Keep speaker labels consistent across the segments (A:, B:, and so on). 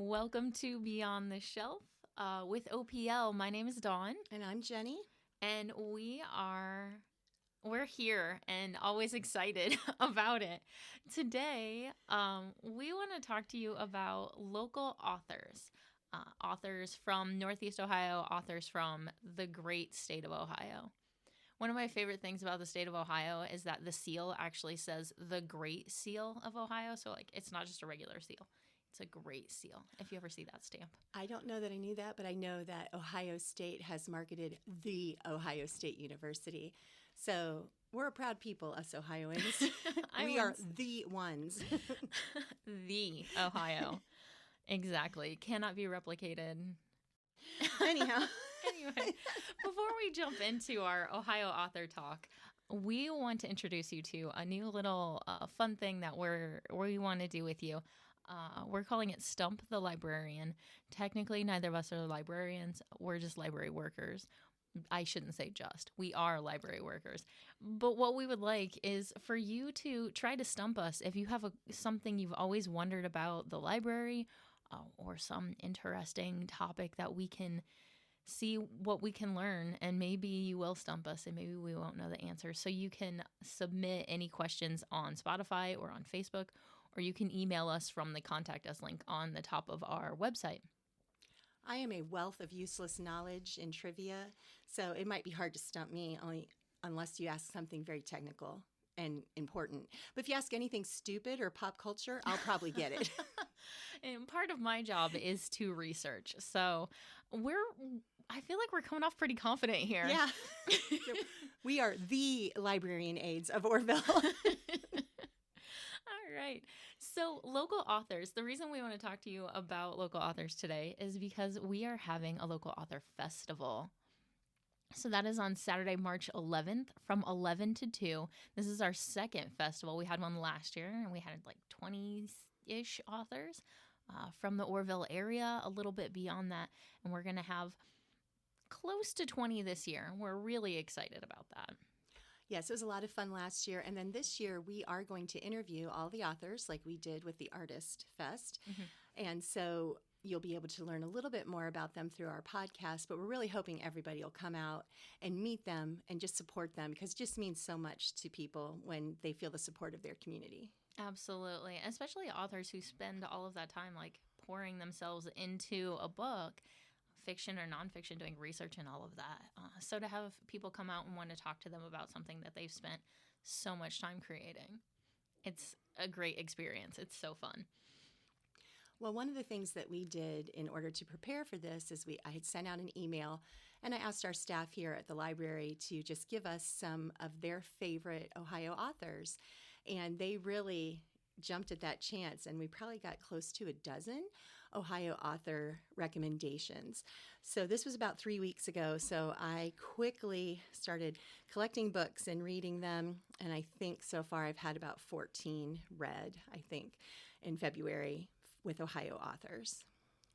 A: Welcome to Beyond the Shelf with OPL. My name is Dawn.
B: And I'm Jenny.
A: And we're here and always excited about it. Today, we want to talk to you about local authors. Authors from Northeast Ohio, authors from the great state of Ohio. One of my favorite things about the state of Ohio is that the seal actually says the Great Seal of Ohio. So, it's not just a regular seal. It's a great seal, if you ever see that stamp.
B: I don't know that I knew that, but I know that Ohio State has marketed the Ohio State University. So we're a proud people, us Ohioans. We are the ones.
A: The Ohio. Exactly. Cannot be replicated.
B: Anyhow.
A: Anyway, before we jump into our Ohio author talk, we want to introduce you to a new little fun thing that we want to do with you. We're calling it Stump the Librarian. Technically, neither of us are librarians. We're just library workers. I shouldn't say just. We are library workers. But what we would like is for you to try to stump us if you have something you've always wondered about the library or some interesting topic that we can see what we can learn, and maybe you will stump us and maybe we won't know the answer. So you can submit any questions on Spotify or on Facebook, or you can email us from the Contact Us link on the top of our website.
B: I am a wealth of useless knowledge and trivia, so it might be hard to stump me unless you ask something very technical and important. But if you ask anything stupid or pop culture, I'll probably get it.
A: And part of my job is to research. So I feel like we're coming off pretty confident here.
B: Yeah. We are the librarian aides of Orville.
A: All right. So local authors, the reason we want to talk to you about local authors today is because we are having a local author festival. So that is on Saturday, March 11th from 11 to 2. This is our second festival. We had one last year and we had 20-ish authors from the Orville area, a little bit beyond that. And we're going to have close to 20 this year. We're really excited about that.
B: Yes, it was a lot of fun last year. And then this year, we are going to interview all the authors like we did with the Artist Fest. Mm-hmm. And so you'll be able to learn a little bit more about them through our podcast. But we're really hoping everybody will come out and meet them and just support them, because it just means so much to people when they feel the support of their community. Absolutely.
A: Especially authors who spend all of that time pouring themselves into a book, fiction or nonfiction, doing research and all of that. So to have people come out and want to talk to them about something that they've spent so much time creating, it's a great experience. It's so fun.
B: Well, one of the things that we did in order to prepare for this is I had sent out an email, and I asked our staff here at the library to just give us some of their favorite Ohio authors. And they really jumped at that chance, and we probably got close to a dozen Ohio author recommendations. So this was about 3 weeks ago, so I quickly started collecting books and reading them, and I think so far I've had about 14 read, in February with Ohio authors.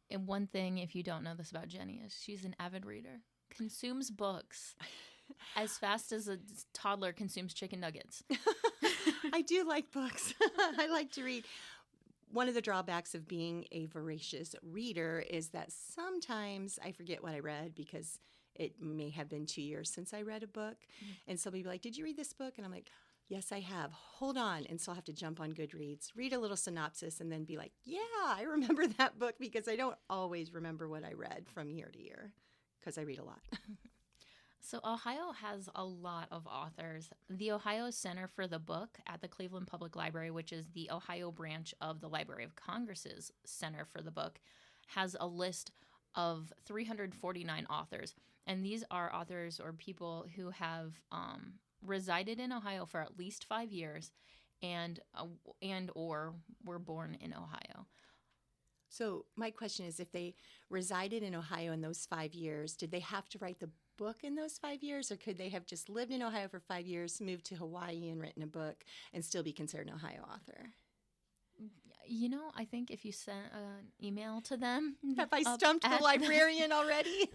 A: And one thing, if you don't know this about Jenny, is she's an avid reader, consumes books as fast as a toddler consumes chicken nuggets.
B: I do like books. I like to read. One of the drawbacks of being a voracious reader is that sometimes I forget what I read because it may have been 2 years since I read a book. Mm-hmm. And somebody will be like, "Did you read this book?" And I'm like, "Yes, I have. Hold on." And so I'll have to jump on Goodreads, read a little synopsis, and then be like, "Yeah, I remember that book," because I don't always remember what I read from year to year because I read a lot.
A: So Ohio has a lot of authors. The Ohio Center for the Book at the Cleveland Public Library, which is the Ohio branch of the Library of Congress's Center for the Book, has a list of 349 authors. And these are authors or people who have resided in Ohio for at least 5 years and or were born in Ohio.
B: So my question is, if they resided in Ohio in those 5 years, did they have to write the book in those 5 years, or could they have just lived in Ohio for 5 years, moved to Hawaii and written a book and still be considered an Ohio author?
A: I think if you sent an email to them.
B: Have I stumped the librarian already?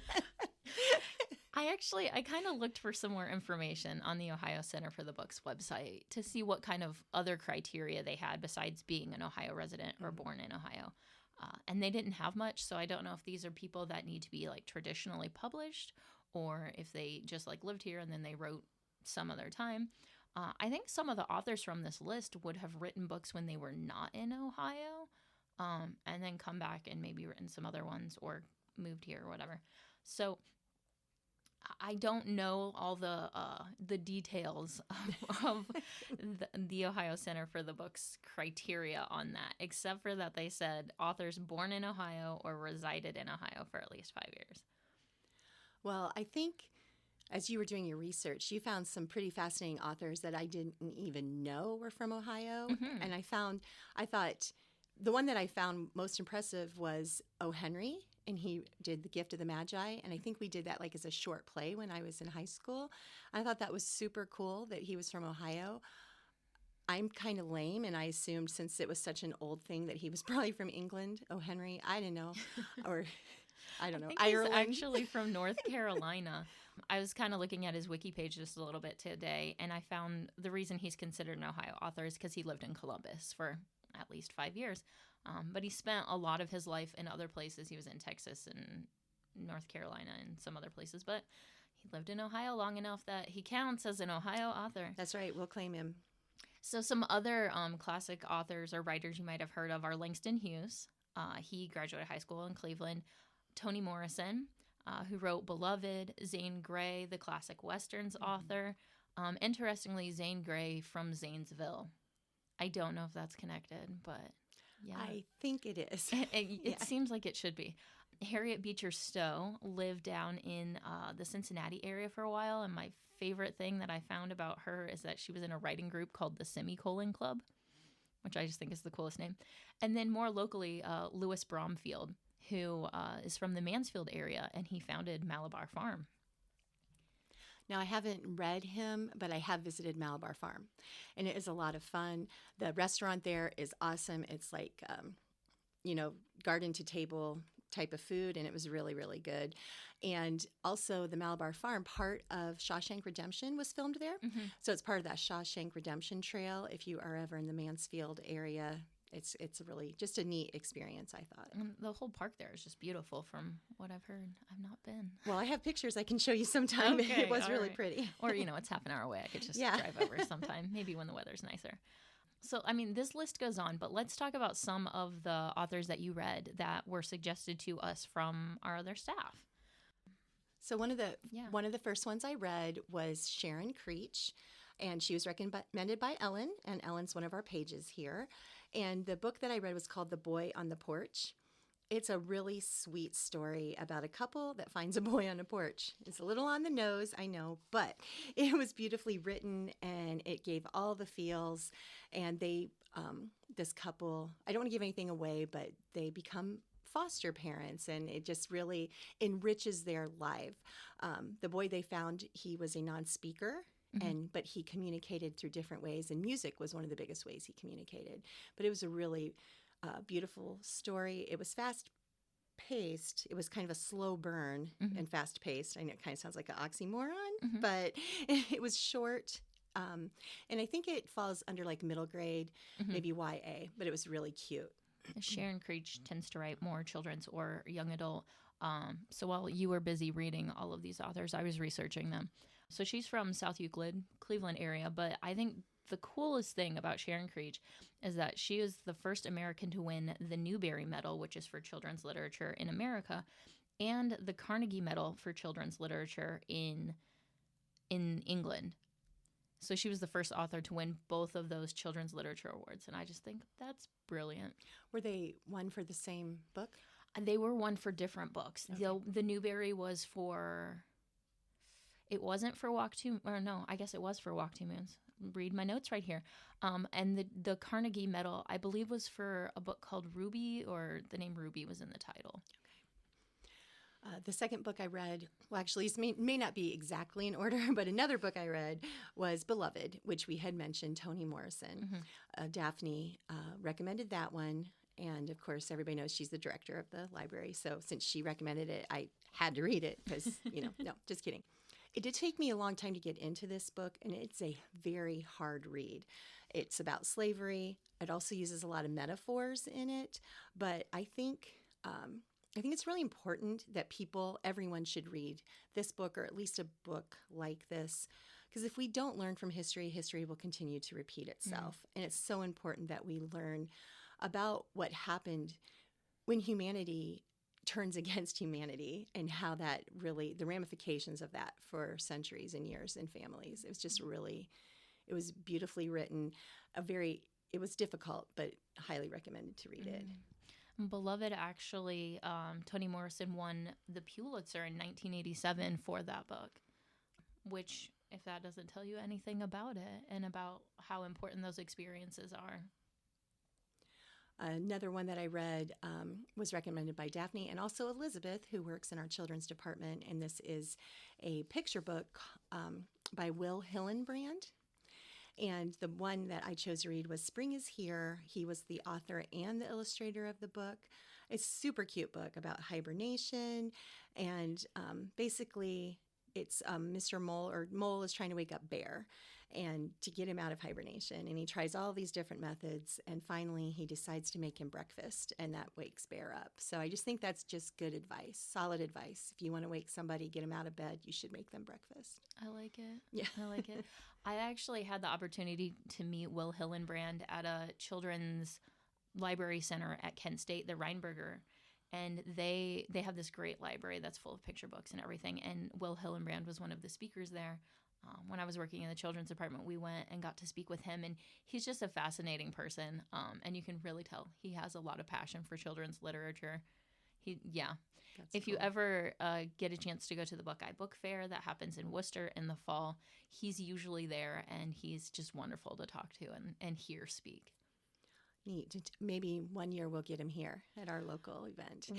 A: I kind of looked for some more information on the Ohio Center for the Book's website to see what kind of other criteria they had besides being an Ohio resident or born in Ohio. And they didn't have much, so I don't know if these are people that need to be like traditionally published or if they just like lived here and then they wrote some other time. I think some of the authors from this list would have written books when they were not in Ohio, and then come back and maybe written some other ones or moved here or whatever. So I don't know all the details of the Ohio Center for the Books criteria on that, except for that they said authors born in Ohio or resided in Ohio for at least 5 years.
B: Well, I think as you were doing your research, you found some pretty fascinating authors that I didn't even know were from Ohio.
A: Mm-hmm.
B: And I thought the one that I found most impressive was O. Henry, and he did The Gift of the Magi. And I think we did that like as a short play when I was in high school. I thought that was super cool that he was from Ohio. I'm kind of lame, and I assumed since it was such an old thing that he was probably from England. O. Henry, I didn't know. Or I don't know,
A: think
B: Ireland.
A: He's actually from North Carolina. I was kind of looking at his wiki page just a little bit today, and I found the reason he's considered an Ohio author is because he lived in Columbus for at least 5 years. But he spent a lot of his life in other places. He was in Texas and North Carolina and some other places, but he lived in Ohio long enough that he counts as an Ohio author.
B: That's right. We'll claim him.
A: So some other classic authors or writers you might have heard of are Langston Hughes. He graduated high school in Cleveland. Toni Morrison, who wrote Beloved. Zane Grey, the classic Westerns author. Interestingly, Zane Grey from Zanesville. I don't know if that's connected, but yeah.
B: I think it is.
A: It seems like it should be. Harriet Beecher Stowe lived down in the Cincinnati area for a while, and my favorite thing that I found about her is that she was in a writing group called the Semicolon Club, which I just think is the coolest name. And then more locally, Lewis Bromfield, who is from the Mansfield area, and he founded Malabar Farm.
B: Now, I haven't read him, but I have visited Malabar Farm, and it is a lot of fun. The restaurant there is awesome. It's like, garden to table type of food, and it was really, really good. And also the Malabar Farm, part of Shawshank Redemption was filmed there. Mm-hmm. So it's part of that Shawshank Redemption trail. If you are ever in the Mansfield area, it's really just a neat experience, I thought.
A: And the whole park there is just beautiful from what I've heard. I've not been.
B: Well, I have pictures I can show you sometime.
A: Okay,
B: it was really
A: right.
B: pretty.
A: Or, it's half an hour away. I could just drive over sometime, maybe when the weather's nicer. So, this list goes on, but let's talk about some of the authors that you read that were suggested to us from our other staff.
B: So one of the first ones I read was Sharon Creech, and she was recommended by Ellen, and Ellen's one of our pages here. And the book that I read was called The Boy on the Porch. It's a really sweet story about a couple that finds a boy on a porch. It's a little on the nose, I know, but it was beautifully written, and it gave all the feels. And they, this couple, I don't want to give anything away, but they become foster parents, and it just really enriches their life. The boy they found, he was a non-speaker. Mm-hmm. But he communicated through different ways, and music was one of the biggest ways he communicated. But it was a really beautiful story. It was fast-paced. It was kind of a slow burn and fast-paced. I know it kind of sounds like an oxymoron, but it was short. And I think it falls under like middle grade, maybe YA, but it was really cute.
A: Sharon Creech tends to write more children's or young adult. So while you were busy reading all of these authors, I was researching them. So she's from South Euclid, Cleveland area, but I think the coolest thing about Sharon Creech is that she is the first American to win the Newbery Medal, which is for children's literature in America, and the Carnegie Medal for children's literature in England. So she was the first author to win both of those children's literature awards, and I just think that's brilliant.
B: Were they one for the same book?
A: They were one for different books. Okay. The Newbery was for... It wasn't for Walk Two... Or no, I guess it was for Walk Two Moons. Read my notes right here. And the Carnegie Medal, I believe, was for a book called Ruby, or the name Ruby was in the title.
B: Okay. The second book I read, well, actually, it may not be exactly in order, but another book I read was Beloved, which we had mentioned, Toni Morrison. Daphne recommended that one. And, of course, everybody knows she's the director of the library. So since she recommended it, I had to read it because, no, just kidding. It did take me a long time to get into this book, and it's a very hard read. It's about slavery. It also uses a lot of metaphors in it, but I think it's really important that everyone should read this book, or at least a book like this, because if we don't learn from history, history will continue to repeat itself. And it's so important that we learn about what happened when humanity turns against humanity, and how that really, the ramifications of that for centuries and years and families. It was just really, it was beautifully written. It was difficult, but highly recommended to read it.
A: Beloved, actually, Toni Morrison won the Pulitzer in 1987 for that book, which, if that doesn't tell you anything about it and about how important those experiences are.
B: Another one that I read was recommended by Daphne and also Elizabeth, who works in our children's department. And this is a picture book by Will Hillenbrand. And the one that I chose to read was Spring is Here. He was the author and the illustrator of the book. It's a super cute book about hibernation. And basically, it's Mr. Mole is trying to wake up Bear and to get him out of hibernation. And he tries all these different methods. And finally, he decides to make him breakfast, and that wakes Bear up. So I just think that's just good advice, solid advice. If you want to wake somebody, get them out of bed, you should make them breakfast.
A: I like it.
B: Yeah.
A: I like it. I actually had the opportunity to meet Will Hillenbrand at a children's library center at Kent State, the Reinberger. And they have this great library that's full of picture books and everything. And Will Hillenbrand was one of the speakers there. When I was working in the children's department, we went and got to speak with him. And he's just a fascinating person. And you can really tell he has a lot of passion for children's literature. If you ever get a chance to go to the Buckeye Book Fair that happens in Worcester in the fall, he's usually there, and he's just wonderful to talk to and hear speak.
B: Neat. Maybe one year we'll get him here at our local event.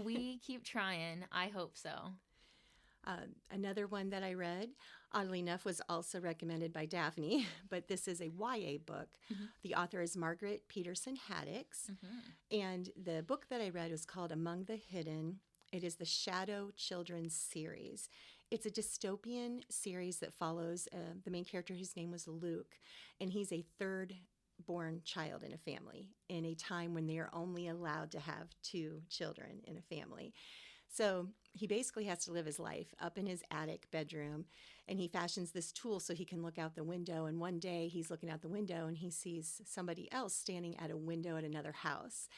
A: We keep trying. I hope so.
B: Another one that I read, oddly enough, was also recommended by Daphne, but this is a YA book. Mm-hmm. The author is Margaret Peterson Haddix, and the book that I read was called Among the Hidden. It is the Shadow Children's series. It's a dystopian series that follows the main character, whose name was Luke, and he's a third-born child in a family in a time when they are only allowed to have 2 children in a family. So he basically has to live his life up in his attic bedroom, and he fashions this tool so he can look out the window. And one day he's looking out the window and he sees somebody else standing at a window at another house.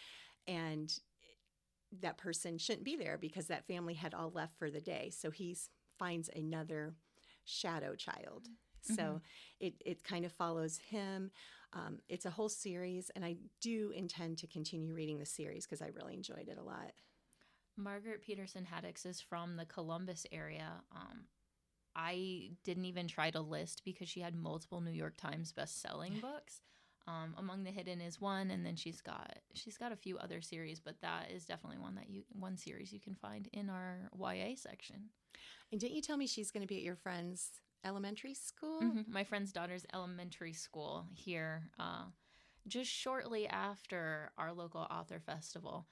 B: And that person shouldn't be there because that family had all left for the day. So he finds another shadow child. Mm-hmm. So it kind of follows him. It's a whole series, and I do intend to continue reading the series because I really enjoyed it a lot.
A: Margaret Peterson Haddix is from the Columbus area. I didn't even try to list because she had multiple New York Times best-selling books. Among the Hidden is one, and then she's got a few other series, but that is definitely one series you can find in our YA section.
B: And didn't you tell me she's going to be at your friend's elementary school?
A: Mm-hmm. My friend's daughter's elementary school here, just shortly after our local author festival.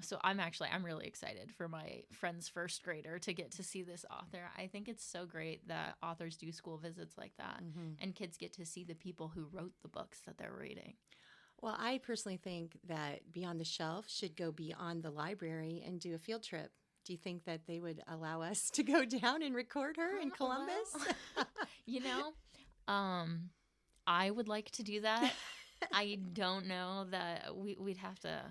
A: So I'm really excited for my friend's first grader to get to see this author. I think it's so great that authors do school visits like that, and kids get to see the people who wrote the books that they're reading.
B: Well, I personally think that Beyond the Shelf should go beyond the library and do a field trip. Do you think that they would allow us to go down and record her in Columbus?
A: I would like to do that. I don't know that we'd have to.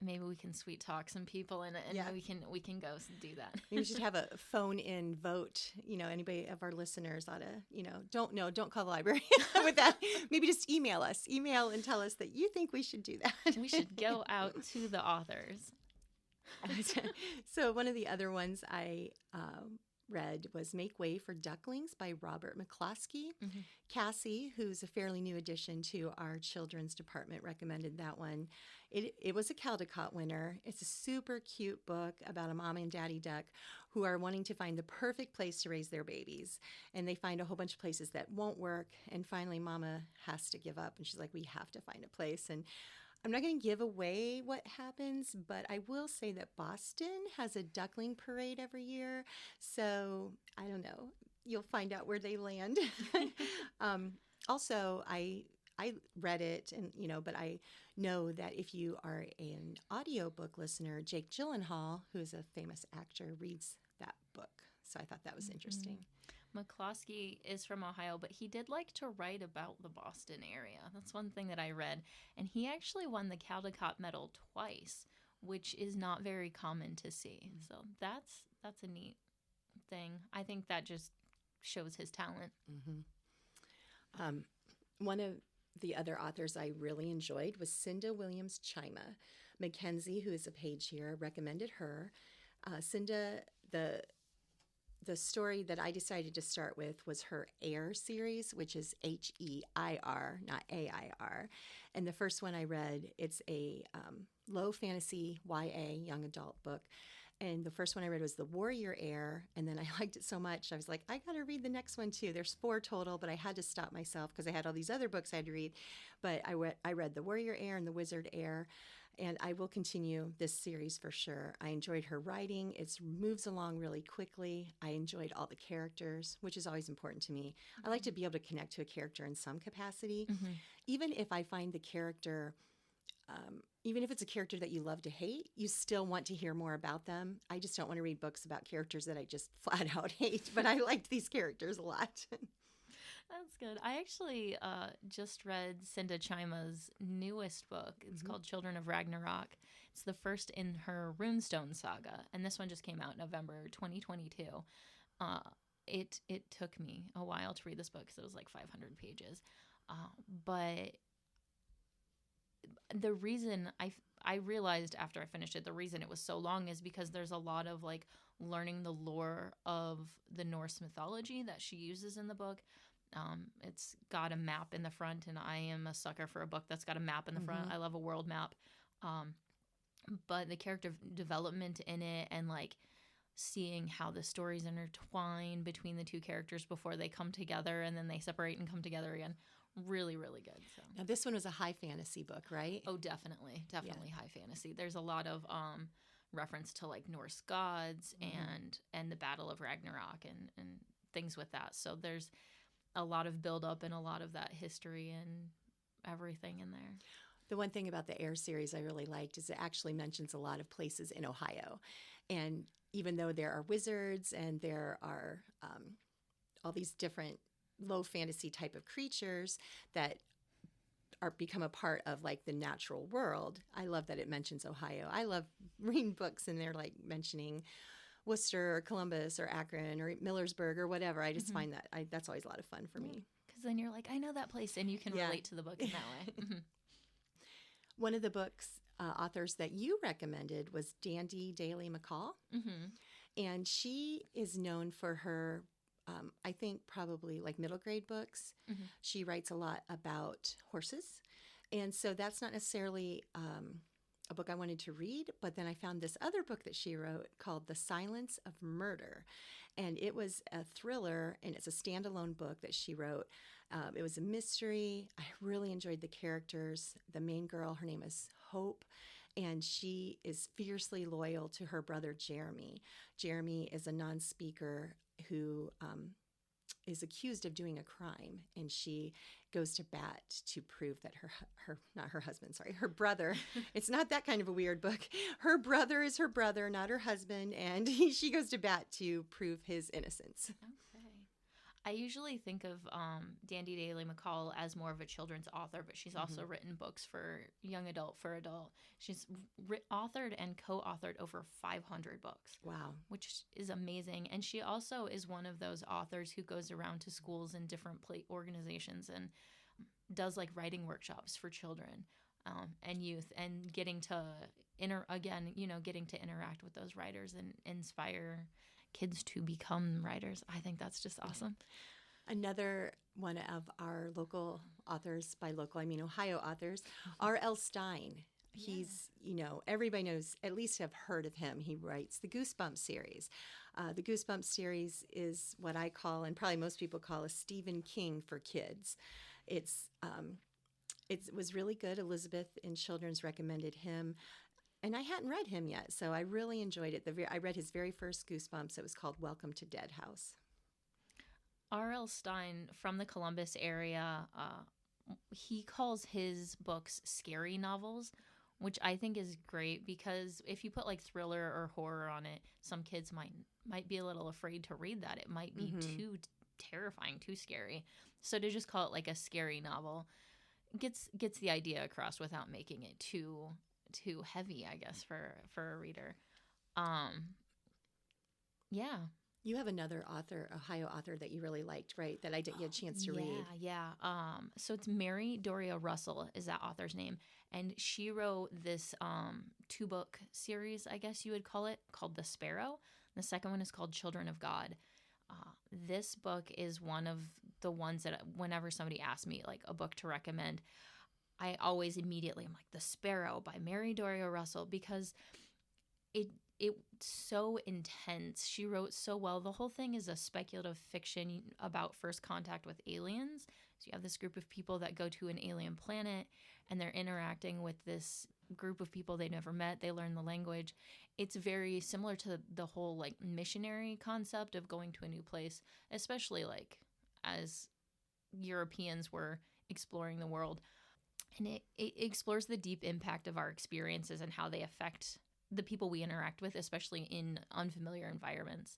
A: Maybe we can sweet talk some people and we can go do that.
B: Maybe we should have a phone-in vote. Anybody of our listeners ought to, don't call the library with that. Maybe just email and tell us that you think we should do that.
A: We should go out to the authors.
B: So one of the other ones I read was Make Way for Ducklings by Robert McCloskey. Mm-hmm. Cassie, who's a fairly new addition to our children's department, recommended that one. It was a Caldecott winner. It's a super cute book about a mom and daddy duck who are wanting to find the perfect place to raise their babies. And they find a whole bunch of places that won't work. And finally, Mama has to give up. And she's like, we have to find a place. And I'm not going to give away what happens, but I will say that Boston has a duckling parade every year. So I don't know. You'll find out where they land. Also, I read it, and but I know that if you are an audiobook listener, Jake Gyllenhaal, who is a famous actor, reads that book. So I thought that was interesting.
A: McCloskey is from Ohio, but he did like to write about the Boston area. That's one thing that I read. And he actually won the Caldecott Medal twice, which is not very common to see. So that's a neat thing. I think that just shows his talent.
B: One of the other authors I really enjoyed was Cinda Williams Chima. Mackenzie, who is a page here, recommended her. Cinda, the story that I decided to start with was her Heir series, which is Heir, not AIR. And the first one I read, it's a low fantasy YA young adult book. And the first one I read was The Warrior Heir, and then I liked it so much, I was like, I got to read the next one too. There's 4 total, but I had to stop myself because I had all these other books I had to read. But I read The Warrior Heir and The Wizard Heir, and I will continue this series for sure. I enjoyed her writing. It moves along really quickly. I enjoyed all the characters, which is always important to me. I like to be able to connect to a character in some capacity, even if I find the character... even if it's a character that you love to hate, you still want to hear more about them. I just don't want to read books about characters that I just flat out hate, but I liked these characters a lot.
A: That's good. I actually just read Cinda Chima's newest book. It's called Children of Ragnarok. It's the first in her Runestone saga, and this one just came out in November 2022. It took me a while to read this book because it was like 500 pages, but the reason I realized after I finished it, the reason it was so long is because there's a lot of like learning the lore of the Norse mythology that she uses in the book. It's got a map in the front, and I am a sucker for a book that's got a map in the front. I love a world map. But the character development in it, and like seeing how the stories intertwine between the two characters before they come together and then they separate and come together again. Really, really good. So.
B: Now, this one was a high fantasy book, right?
A: Oh, definitely. High fantasy. There's a lot of reference to like Norse gods and the Battle of Ragnarok and things with that. So there's a lot of build-up and a lot of that history and everything in there.
B: The one thing about the Heir series I really liked is it actually mentions a lot of places in Ohio. And even though there are wizards and there are all these different low fantasy type of creatures that become a part of like the natural world, I love that it mentions Ohio. I love reading books and they're like mentioning Worcester or Columbus or Akron or Millersburg or whatever. I just find that that's always a lot of fun for me.
A: Because then you're like, I know that place, and you can relate to the book in that way.
B: One of the books authors that you recommended was Dandi Daley Mackall. And she is known for her I think probably like middle grade books. She writes a lot about horses. And so that's not necessarily a book I wanted to read, but then I found this other book that she wrote called The Silence of Murder. And it was a thriller, and it's a standalone book that she wrote. It was a mystery. I really enjoyed the characters. The main girl, her name is Hope, and she is fiercely loyal to her brother, Jeremy. Jeremy is a non-speaker who is accused of doing a crime, and she goes to bat to prove that her brother, it's not that kind of a weird book. Her brother is her brother, not her husband, and she goes to bat to prove his innocence.
A: Okay. I usually think of Dandi Daley Mackall as more of a children's author, but she's also written books for young adult, for adult. She's authored and co-authored over 500 books.
B: Wow.
A: Which is amazing. And she also is one of those authors who goes around to schools and different organizations and does like writing workshops for children and youth, and getting to getting to interact with those writers and inspire kids to become writers. I think that's just awesome.
B: Another one of our local authors, by local I mean Ohio authors, R.L. Stine. He's, everybody knows, at least have heard of him. He writes the Goosebumps series. The Goosebumps series is what I call, and probably most people call, a Stephen King for kids. It's It was really good. Elizabeth in Children's recommended him. And I hadn't read him yet, so I really enjoyed it. I read his very first Goosebumps. It was called Welcome to Dead House.
A: R.L. Stine from the Columbus area, he calls his books scary novels, which I think is great because if you put like thriller or horror on it, some kids might be a little afraid to read that. It might be too terrifying, too scary. So to just call it like a scary novel gets the idea across without making it too heavy, I guess, for a reader. Yeah.
B: You have another author, Ohio author, that you really liked, right? That I didn't get a chance to read.
A: Yeah. So it's Mary Doria Russell is that author's name. And she wrote this 2-book series, I guess you would call it, called The Sparrow. The second one is called Children of God. This book is one of the ones that whenever somebody asks me like a book to recommend, I always immediately am like The Sparrow by Mary Doria Russell because it's so intense. She wrote so well. The whole thing is a speculative fiction about first contact with aliens. So you have this group of people that go to an alien planet and they're interacting with this group of people they never met. They learn the language. It's very similar to the whole like missionary concept of going to a new place, especially like as Europeans were exploring the world. And it explores the deep impact of our experiences and how they affect the people we interact with, especially in unfamiliar environments.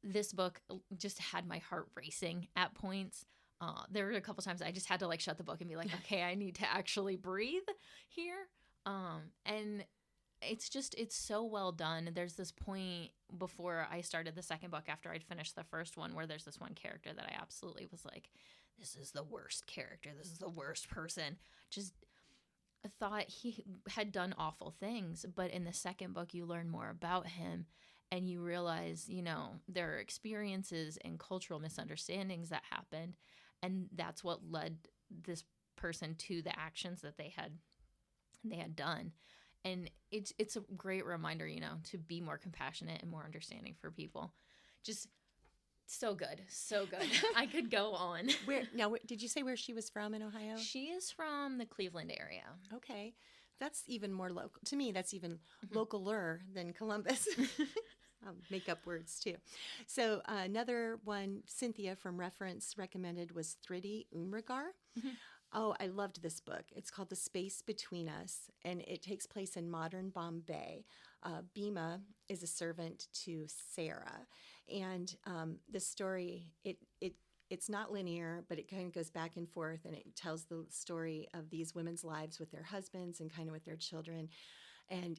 A: This book just had my heart racing at points. There were a couple times I just had to like shut the book and be like, okay, I need to actually breathe here. And it's so well done. There's this point before I started the second book after I'd finished the first one where there's this one character that I absolutely was like, this is the worst character. This is the worst person. Just thought he had done awful things. But in the second book, you learn more about him and you realize, there are experiences and cultural misunderstandings that happened. And that's what led this person to the actions that they had done. And it's a great reminder, to be more compassionate and more understanding for people. Just so good. So good. I could go on.
B: Did you say where she was from in Ohio?
A: She is from the Cleveland area.
B: Okay. That's even more local. To me, that's even localer than Columbus. I'll make up words too. So another one, Cynthia from Reference recommended was Thrity, Umrigar. Oh, I loved this book. It's called The Space Between Us, and it takes place in modern Bombay. Bhima is a servant to Sarah, and the story, it's not linear, but it kind of goes back and forth, and it tells the story of these women's lives with their husbands and kind of with their children. And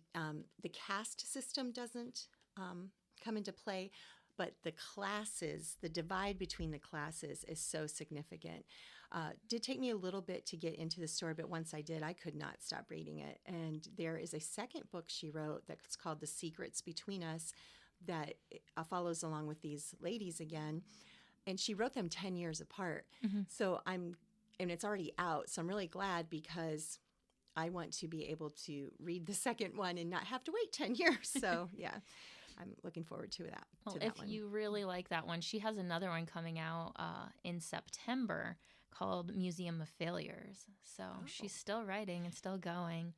B: the caste system doesn't come into play, but the classes, the divide between the classes is so significant. Did take me a little bit to get into the story, but once I did, I could not stop reading it. And there is a second book she wrote that's called The Secrets Between Us that follows along with these ladies again. And she wrote them 10 years apart. So and it's already out. So I'm really glad because I want to be able to read the second one and not have to wait 10 years. So yeah. I'm looking forward to that.
A: Well, if you really like that one, she has another one coming out in September called Museum of Failures. So she's still writing and still going.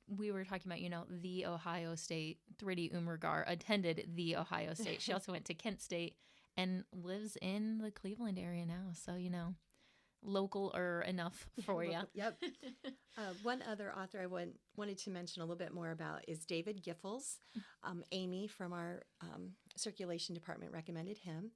A: We were talking about, the Ohio State. Thrity Umrigar attended the Ohio State. She also went to Kent State and lives in the Cleveland area now. So, local or enough for you.
B: Yep. One other author I wanted to mention a little bit more about is David Giffels. Amy from our circulation department recommended him.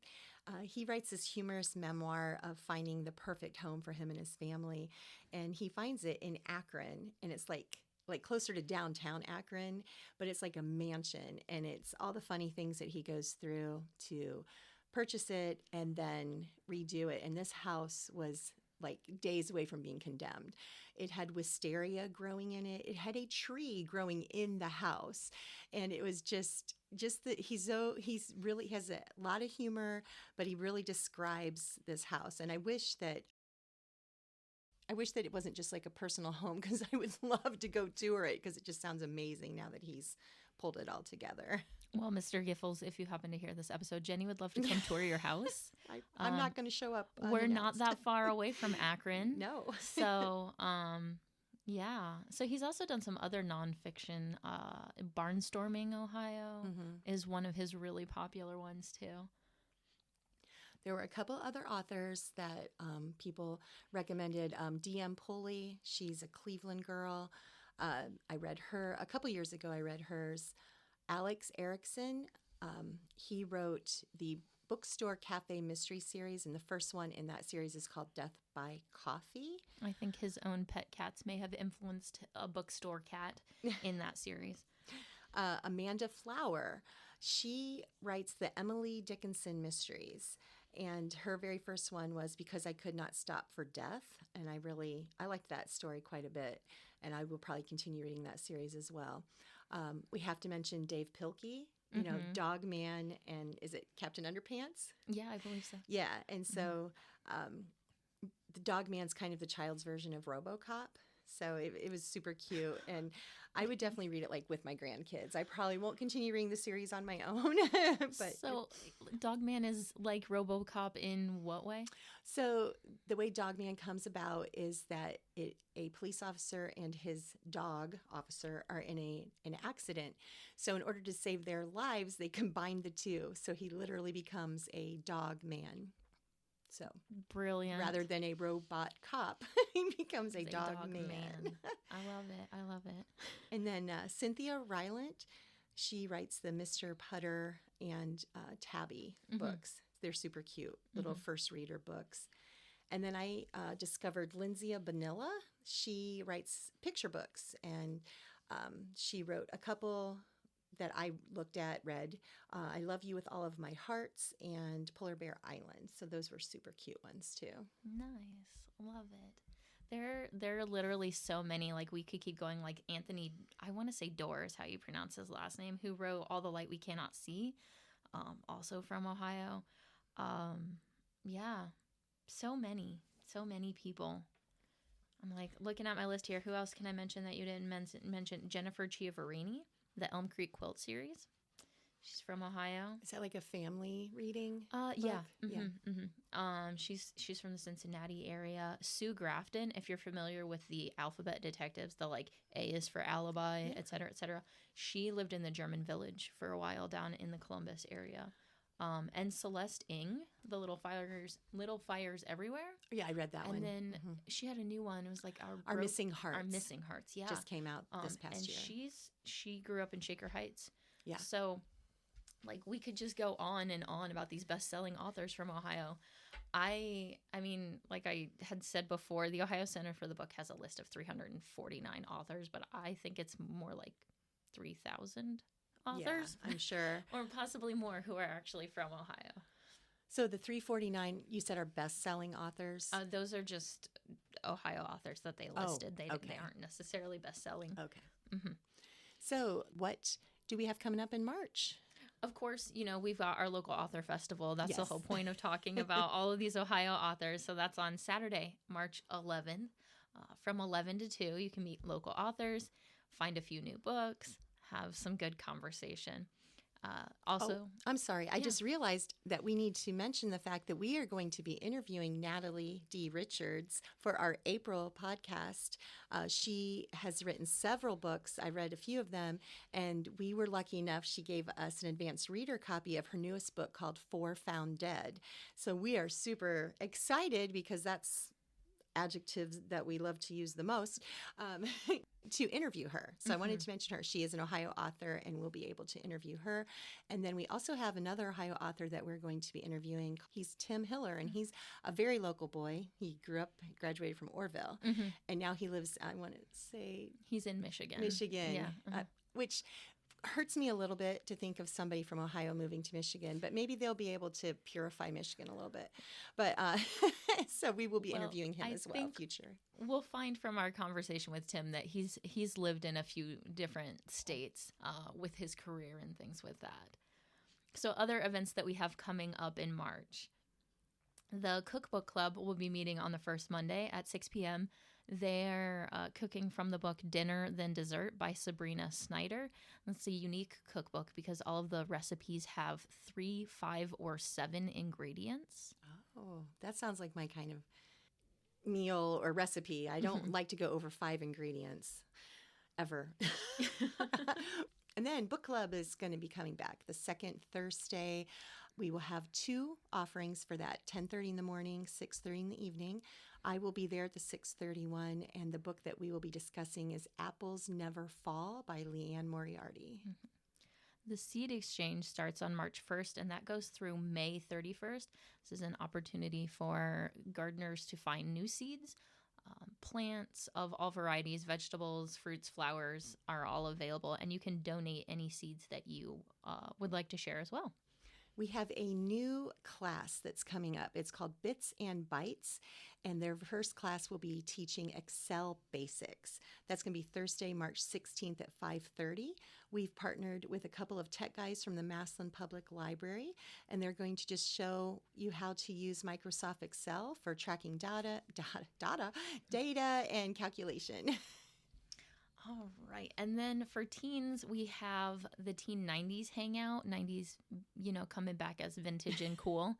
B: He writes this humorous memoir of finding the perfect home for him and his family, and he finds it in Akron, and it's like closer to downtown Akron, but it's like a mansion, and it's all the funny things that he goes through to purchase it and then redo it. And this house was like days away from being condemned. It had wisteria growing in it. It had a tree growing in the house. And it was just that he's really has a lot of humor, but he really describes this house. And I wish that it wasn't just like a personal home, because I would love to go tour it, because it just sounds amazing now that he's pulled it all together.
A: Well, Mr. Giffels, if you happen to hear this episode, Jenny would love to come tour your house.
B: I'm not going to show up.
A: We're not that far away from Akron.
B: No.
A: So, yeah. So he's also done some other nonfiction. Barnstorming, Ohio is one of his really popular ones, too.
B: There were a couple other authors that people recommended. D.M. Pulley, she's a Cleveland girl. I read her a couple years ago. I read hers. Alex Erickson, he wrote the Bookstore Cafe Mystery Series, and the first one in that series is called Death by Coffee.
A: I think his own pet cats may have influenced a bookstore cat in that series.
B: Amanda Flower, she writes the Emily Dickinson Mysteries, and her very first one was Because I Could Not Stop for Death, and I liked that story quite a bit, and I will probably continue reading that series as well. We have to mention Dave Pilkey, you know, Dog Man, and is it Captain Underpants?
A: Yeah, I believe so.
B: Yeah, and so the Dog Man's kind of the child's version of RoboCop. So it was super cute, and I would definitely read it like with my grandkids. I probably won't continue reading the series on my own. But
A: so Dogman is like RoboCop in what way?
B: So the way Dogman comes about is that a police officer and his dog officer are in an accident. So in order to save their lives, they combine the two. So he literally becomes a dog man. So
A: brilliant.
B: Rather than a robot cop, he becomes a dog man.
A: I love it. I love it.
B: And then Cynthia Rylant, she writes the Mr. Putter and Tabby books. They're super cute, little first reader books. And then I discovered Lindsay Bonilla. She writes picture books, and she wrote a couple that I looked at, read. I Love You With All of My Hearts and Polar Bear Island. So those were super cute ones too.
A: Nice. Love it. There are literally so many. Like we could keep going. Like Anthony, I want to say Dorr is how you pronounce his last name, who wrote All the Light We Cannot See, also from Ohio. Yeah, so many people. I'm like looking at my list here. Who else can I mention that you didn't mention? Jennifer Chiavarini, the Elm Creek Quilt series. She's from Ohio.
B: Is that like a family reading?
A: Yeah. She's from the Cincinnati area. Sue Grafton, if you're familiar with the Alphabet Detectives, the like A is for alibi, et cetera, et cetera. She lived in the German Village for a while down in the Columbus area. And Celeste Ng, the Little Fires Everywhere.
B: Yeah, I read that one.
A: And then she had a new one. It was like
B: Our Missing Hearts.
A: Our Missing Hearts, yeah.
B: Just came out this past year.
A: And she grew up in Shaker Heights.
B: Yeah.
A: So, like, we could just go on and on about these best-selling authors from Ohio. I mean, like I had said before, the Ohio Center for the Book has a list of 349 authors, but I think it's more like 3,000 authors.
B: Yeah, I'm sure.
A: Or possibly more who are actually from Ohio.
B: So the 349 you said are best-selling authors?
A: Those are just Ohio authors that they listed. They
B: okay.
A: aren't necessarily best-selling.
B: Okay. So what do we have coming up in March?
A: Of course, you know, we've got our local author festival. That's
B: Yes.
A: the whole point of talking about all of these Ohio authors. So that's on Saturday, March 11th. From 11 to 2, you can meet local authors, find a few new books, have some good conversation.
B: I'm sorry. I just realized that we need to mention the fact that we are going to be interviewing Natalie D. Richards for our April podcast. She has written several books. I read a few of them, and we were lucky enough. She gave us an advanced reader copy of her newest book called Four Found Dead. So we are super excited because that's adjectives that we love to use the most, to interview her. So I wanted to mention her. She is an Ohio author, and we'll be able to interview her. And then we also have another Ohio author that we're going to be interviewing. He's Tim Hiller, and he's a very local boy. He graduated from Orville, and now he lives, I want to say...
A: He's in Michigan.
B: Yeah. Which hurts me a little bit to think of somebody from Ohio moving to Michigan, but maybe they'll be able to purify Michigan a little bit. But so we will be interviewing him as well in future.
A: We'll find from our conversation with Tim that he's lived in a few different states with his career and things with that. So other events that we have coming up in March. The Cookbook Club will be meeting on the first Monday at 6 p.m. They're cooking from the book Dinner Then Dessert by Sabrina Snyder. It's a unique cookbook because all of the recipes have 3, 5, or 7 ingredients.
B: Oh, that sounds like my kind of meal or recipe. I don't like to go over 5 ingredients ever. And then book club is going to be coming back the second Thursday. We will have 2 offerings for that, 10:30 in the morning, 6:30 in the evening. I will be there at the 6:30 one, and the book that we will be discussing is Apples Never Fall by Leanne Moriarty.
A: The seed exchange starts on March 1st, and that goes through May 31st. This is an opportunity for gardeners to find new seeds. Plants of all varieties, vegetables, fruits, flowers are all available, and you can donate any seeds that you would like to share as well.
B: We have a new class that's coming up. It's called Bits and Bytes, and their first class will be teaching Excel basics. That's going to be Thursday, March 16th at 5:30. We've partnered with a couple of tech guys from the Massillon Public Library, and they're going to just show you how to use Microsoft Excel for tracking data, and calculation.
A: All right. And then for teens, we have the Teen 90s Hangout. 90s, coming back as vintage and cool.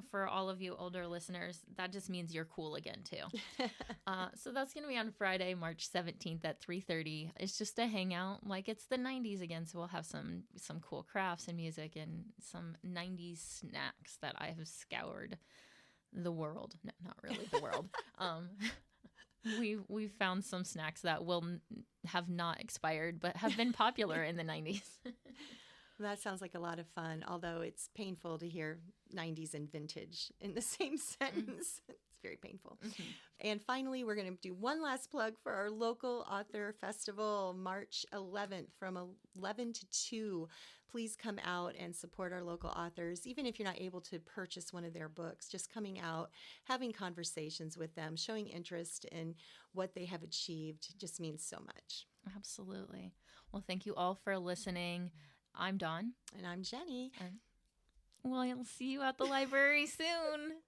A: For all of you older listeners, that just means you're cool again, too. So that's going to be on Friday, March 17th at 3:30. It's just a hangout like it's the 90s again. So we'll have some cool crafts and music and some 90s snacks that I have scoured the world. No, not really the world. We've found some snacks that will have not expired, but have been popular in the 90s.
B: That sounds like a lot of fun, although it's painful to hear 90s and vintage in the same sentence. It's very painful. And finally, we're going to do one last plug for our local author festival, March 11th from 11 to 2. Please come out and support our local authors, even if you're not able to purchase one of their books. Just coming out, having conversations with them, showing interest in what they have achieved just means so much.
A: Absolutely. Well, thank you all for listening. I'm Dawn.
B: And I'm Jenny.
A: And we'll see you at the library soon.